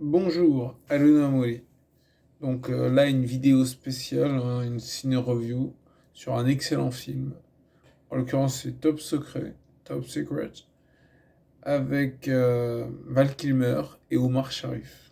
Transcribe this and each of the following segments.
Bonjour, Aluna Mori. Donc là, une vidéo spéciale, hein, une ciné-review sur un excellent film. En l'occurrence, c'est Top Secret, avec Val Kilmer et Omar Sharif.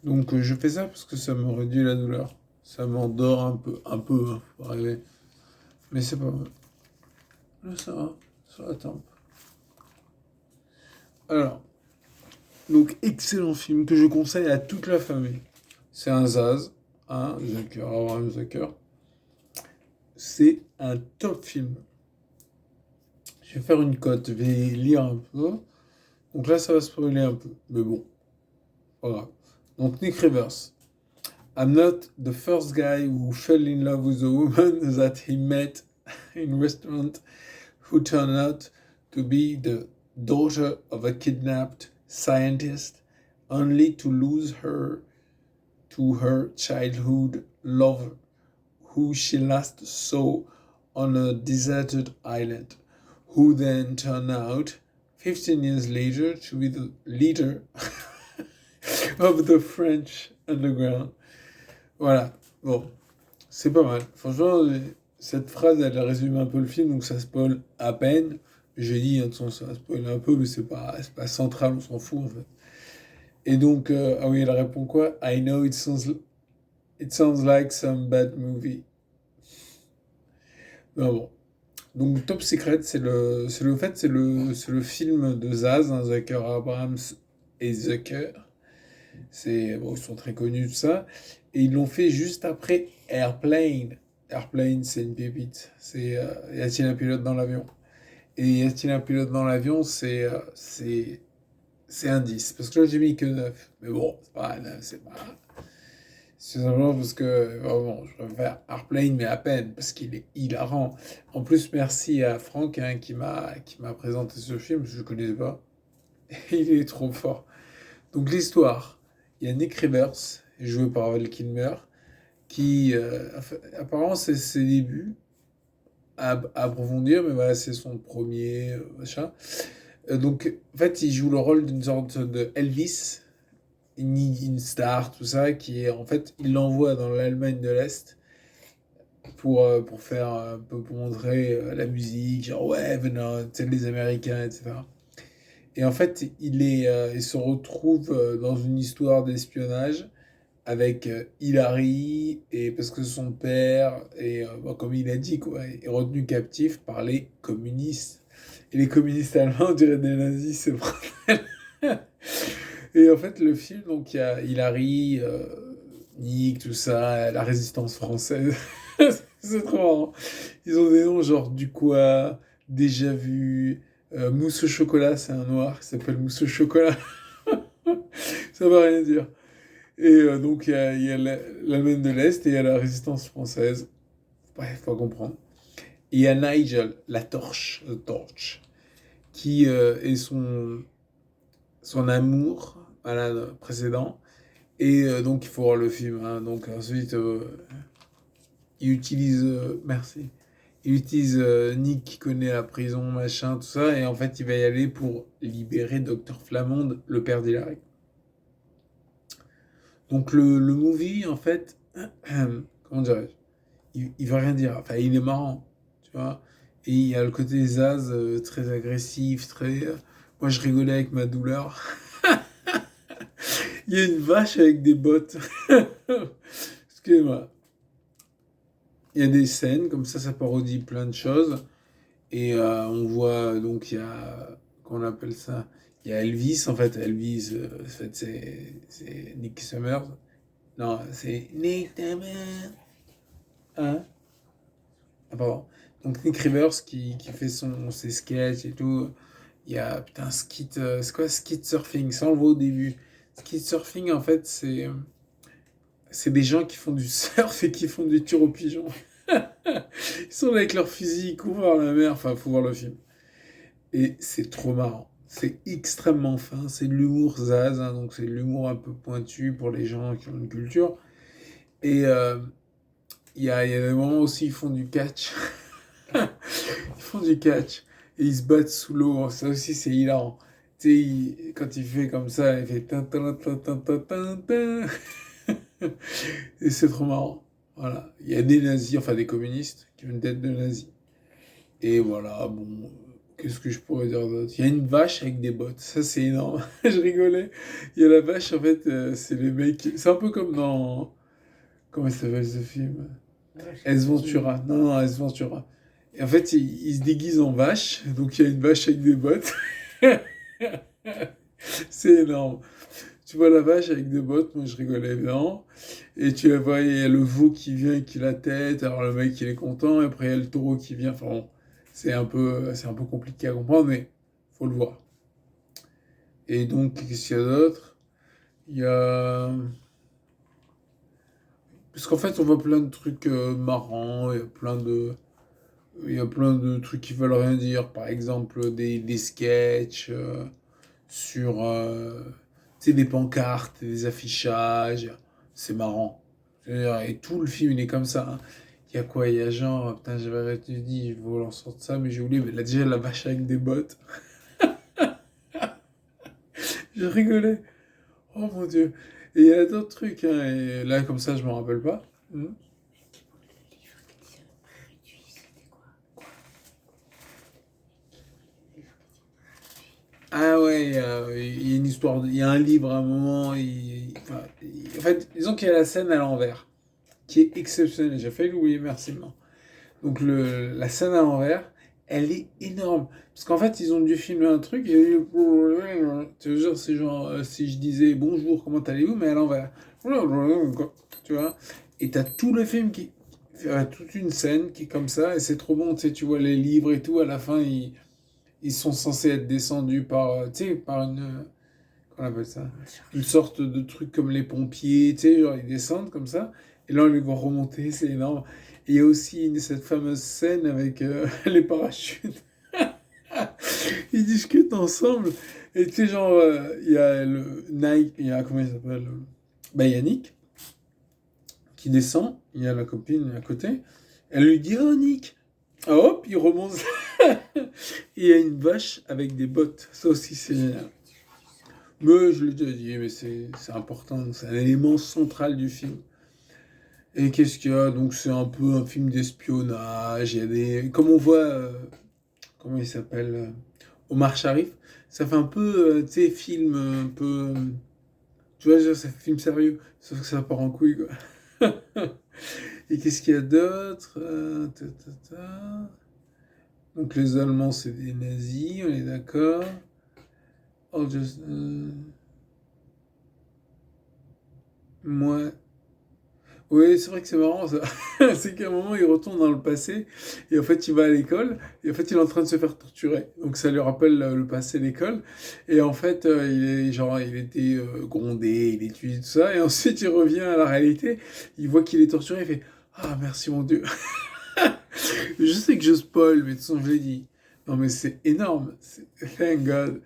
Donc je fais ça parce que ça me réduit la douleur. Ça m'endort un peu, hein, faut arriver. Mais c'est pas mal. Là, ça va, sur la tempe. Alors, donc excellent film que je conseille à toute la famille. C'est un Zaz, hein, Zucker, Abraham Zucker. C'est un top film. Je vais faire une cote, je vais lire un peu. Donc là, ça va spoiler un peu. Mais bon, voilà. Donc Nick Rivers. I'm not the first guy who fell in love with a woman that he met in a restaurant who turned out to be the daughter of a kidnapped scientist only to lose her to her childhood lover who she last saw on a deserted island, who then turned out, 15 years later, to be the leader of the French underground. Voilà, bon, c'est pas mal. Franchement, cette phrase, elle résume un peu le film, donc ça spoil à peine. J'ai dit, de toute façon, ça spoil un peu, mais c'est pas central, on s'en fout en fait. Et donc, ah oui, elle répond quoi? I know it sounds like some bad movie. Non, bon. Donc Top Secret, c'est le film de Zaz, hein, Zucker Abrams et Zucker. Bon, ils sont très connus, tout ça. Et ils l'ont fait juste après Airplane. Airplane, c'est une pépite. Y a-t-il un pilote dans l'avion? Et y a-t-il un pilote dans l'avion? C'est un 10. Parce que là, j'ai mis que 9. Mais bon, c'est pas 9, c'est pas. C'est simplement parce que vraiment, je préfère Airplane, mais à peine, parce qu'il est hilarant. En plus, merci à Franck, hein, qui m'a présenté ce film, je ne connaissais pas. Il est trop fort. Donc l'histoire, il y a Nick Rivers, joué par Val Kilmer, qui apparemment c'est ses débuts à approfondir, mais voilà, c'est son premier machin. Donc en fait, il joue le rôle d'une sorte de Elvis, une star, tout ça, qui est en fait, il l'envoie dans l'Allemagne de l'Est pour faire un peu pour montrer la musique, genre ouais, venez, tu sais, les Américains, etc. Et en fait, il se retrouve dans une histoire d'espionnage avec Hilary, et parce que son père bon, comme il a dit, quoi, est retenu captif par les communistes. Et les communistes allemands, on dirait des nazis, c'est vrai. Et en fait, le film, donc il y a Hilary, Nick, tout ça, la résistance française. C'est trop marrant. Ils ont des noms genre du quoi, déjà vu, mousse au chocolat, c'est un noir qui s'appelle mousse au chocolat. Ça veut rien dire. Et donc il y a l'Allemagne de l'Est et il y a la résistance française. Bref, faut comprendre. Et il y a Nigel, la torche, the torch, qui est son amour, voilà, précédent. Et donc il faut voir le film, hein. Donc ensuite, il utilise, merci, il utilise Nick qui connaît la prison, machin, tout ça, et en fait il va y aller pour libérer Docteur Flamande, le père d'Hilary. Donc le movie, en fait, comment dirais-je, il veut rien dire. Enfin, il est marrant, tu vois. Et il y a le côté Zaz très agressif, très. Moi, je rigolais avec ma douleur. Il y a une vache avec des bottes. Excusez-moi. Il y a des scènes, comme ça parodie plein de choses. Et on voit, donc, il y a. Qu'on appelle ça? Il y a Elvis, en fait. Elvis, en fait, c'est Nick Summers. Non, c'est Nick Summers. Hein? Ah, pardon. Donc Nick Rivers qui fait ses sketchs et tout. Il y a putain c'est quoi skit surfing? Ça on le voit au début. Skit surfing en fait c'est des gens qui font du surf et qui font du tir au pigeon. Ils sont là avec leur fusil, ils courent vers la mer. Enfin, faut voir le film. Et c'est trop marrant. C'est extrêmement fin. C'est de l'humour zaz, hein, donc c'est de l'humour un peu pointu pour les gens qui ont une culture. Et il y a des moments aussi ils font du catch. Ils font du catch et ils se battent sous l'eau. Ça aussi, c'est hilarant. Tu sais, quand il fait comme ça, il fait tin, tin, tin, tin, tin, tin, tin. Et c'est trop marrant. Voilà. Il y a des nazis, enfin des communistes, qui ont une tête de nazi. Et voilà, bon, qu'est-ce que je pourrais dire d'autre? Il y a une vache avec des bottes, ça c'est énorme. Je rigolais. Il y a la vache, en fait, c'est les mecs. C'est un peu comme dans. Comment il s'appelle ce film? S Ventura. Non, non, S Ventura. Et en fait, il se déguise en vache, donc il y a une vache avec des bottes. C'est énorme. Tu vois la vache avec des bottes, moi je rigolais bien. Et tu la vois, il y a le veau qui vient qui la tête, alors le mec il est content, et après il y a le taureau qui vient. Enfin bon, c'est un peu compliqué à comprendre, mais faut le voir. Et donc, qu'est-ce qu'il y a d'autre? Il y a. Parce qu'en fait, on voit plein de trucs marrants, il y a plein de trucs qui veulent rien dire. Par exemple, des sketchs sur tu sais, des pancartes, des affichages. C'est marrant. C'est-à-dire, et tout le film, il est comme ça, hein. Il y a quoi? Il y a genre, putain, j'avais arrêté de dire, je vais en sortir ça, mais j'ai oublié. Mais là, déjà, la vache avec des bottes. Je rigolais. Oh mon Dieu. Et il y a d'autres trucs, hein. Et là, comme ça, je me rappelle pas. Hmm. Ah ouais, il y a une histoire, il y a un livre à un moment. Enfin, en fait, disons qu'il y a la scène à l'envers, qui est exceptionnelle. J'ai failli l'oublier, merci. Non. Donc la scène à l'envers, elle est énorme. Parce qu'en fait, ils ont dû filmer un truc. Et, tu veux dire, c'est genre, si je disais bonjour, comment allez-vous, mais à l'envers. Tu vois. Et t'as tout le film toute une scène qui est comme ça. Et c'est trop bon. Tu sais, tu vois les livres et tout. À la fin, ils sont censés être descendus par, tu sais, par comment on appelle ça? Une sorte de truc comme les pompiers, tu sais, genre ils descendent comme ça, et là on les voit remonter, c'est énorme. Et il y a aussi cette fameuse scène avec les parachutes. Ils discutent ensemble, et tu sais, genre, il y a le Nike, il y a, comment il s'appelle? Bah, Yannick, qui descend, il y a la copine à côté, elle lui dit, oh Nick, ah, hop, il remonte. Et il y a une vache avec des bottes, ça aussi c'est génial. Mais je l'ai déjà dit, mais c'est important, c'est un élément central du film. Et qu'est-ce qu'il y a? Donc c'est un peu un film d'espionnage, il y a des. Comme on voit, comment il s'appelle? Omar Sharif, ça fait un peu, tu sais, film un peu. Tu vois, genre, ça fait film sérieux, sauf que ça part en couille, quoi. Et qu'est-ce qu'il y a d'autre? Donc les Allemands, c'est des nazis, on est d'accord. Oh, moi, oui, c'est vrai que c'est marrant ça. C'est qu'à un moment, il retourne dans le passé et en fait, il va à l'école et en fait, il est en train de se faire torturer. Donc, ça lui rappelle le passé, l'école. Et en fait, il est genre, il était grondé, il étudie tout ça et ensuite, il revient à la réalité. Il voit qu'il est torturé, il fait ah, merci mon Dieu. Je sais que je spoil, mais de toute façon, je l'ai dit. Non, mais c'est énorme. Thank God.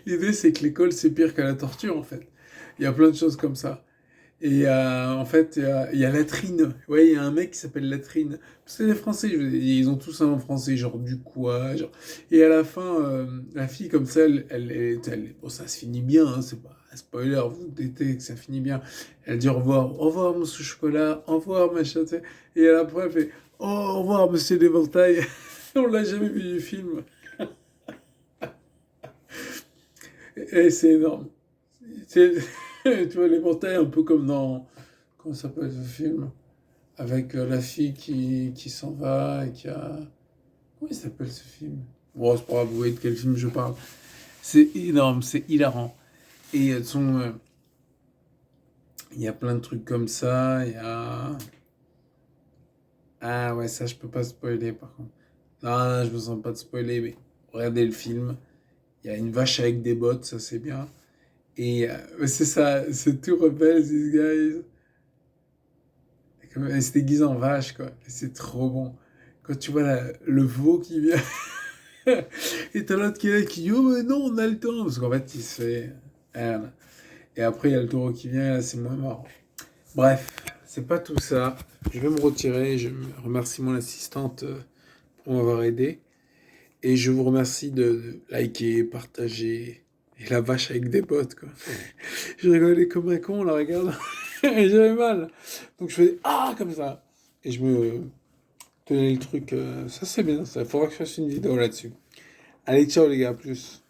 L'idée, c'est que l'école, c'est pire que la torture, en fait. Il y a plein de choses comme ça. Et en fait, il y a Latrine. Ouais, il y a un mec qui s'appelle Latrine. C'est des Français, je vous ai dit, ils ont tous un nom français, genre du quoi. Genre. Et à la fin, la fille, comme ça, bon, ça se finit bien, hein, c'est pas un spoiler, vous doutez que ça finit bien. Elle dit au revoir, monsieur Chocolat, au revoir, machin, tu sais. Et après, elle fait au revoir, monsieur l'éventail. On l'a jamais vu du film. Et c'est énorme. C'est- Tu vois, l'éventail, un peu comme dans. Comment ça s'appelle ce film? Avec la fille qui s'en va et qui a. Comment il s'appelle ce film? Bon, c'est pas grave, vous voyez de quel film je parle. C'est énorme, c'est hilarant. Et il y a plein de trucs comme ça. Il y a. Ah ouais, ça, je peux pas spoiler par contre. Non, non, je me sens pas de spoiler, mais regardez le film. Il y a une vache avec des bottes, ça c'est bien. Et c'est ça, c'est tout rebelle, these guys. Elle se déguise en vache, quoi. Et c'est trop bon. Quand tu vois le veau qui vient. Et t'as l'autre qui est là qui dit oh mais non on a le temps parce qu'en fait il se fait et après il y a le taureau qui vient et là c'est moins marrant. Bref, c'est pas tout ça. Je vais me retirer. Je remercie mon assistante pour m'avoir aidé Et je vous remercie de liker, partager. Et la vache avec des potes, quoi. Je rigolais comme un con, là, regarde. Et j'avais mal. Donc je faisais ah comme ça. Et je me tenais le truc. Ça c'est bien, ça. Faudra que je fasse une vidéo là-dessus. Allez, ciao les gars, à plus.